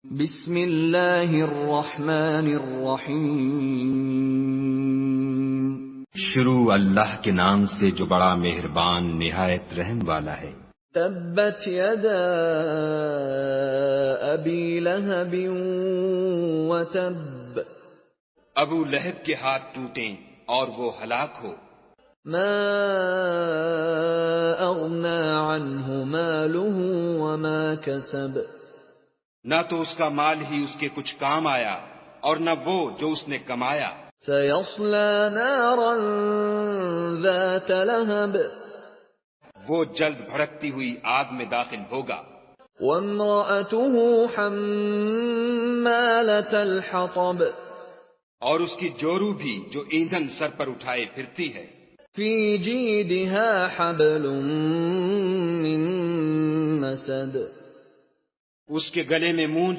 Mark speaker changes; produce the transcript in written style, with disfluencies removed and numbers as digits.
Speaker 1: بسم اللہ الرحمن الرحیم۔
Speaker 2: شروع اللہ کے نام سے جو بڑا مہربان نہایت رحم والا ہے۔
Speaker 1: تبت یدا ابی لہب وتب،
Speaker 2: ابو لہب کے ہاتھ ٹوٹیں اور وہ ہلاک ہو۔
Speaker 1: ما اغنى عنہ مالہ وما کسب،
Speaker 2: نہ تو اس کا مال ہی اس کے کچھ کام آیا اور نہ وہ جو اس نے کمایا۔
Speaker 1: سیصلی نارا ذات لہب،
Speaker 2: وہ جلد بھڑکتی ہوئی آگ میں داخل ہوگا۔
Speaker 1: وامرأته حمالة الحطب،
Speaker 2: اور اس کی جورو بھی جو ایندھن سر پر اٹھائے پھرتی ہے۔
Speaker 1: فی جیدها حبل من مسد،
Speaker 2: اس کے گلے میں مون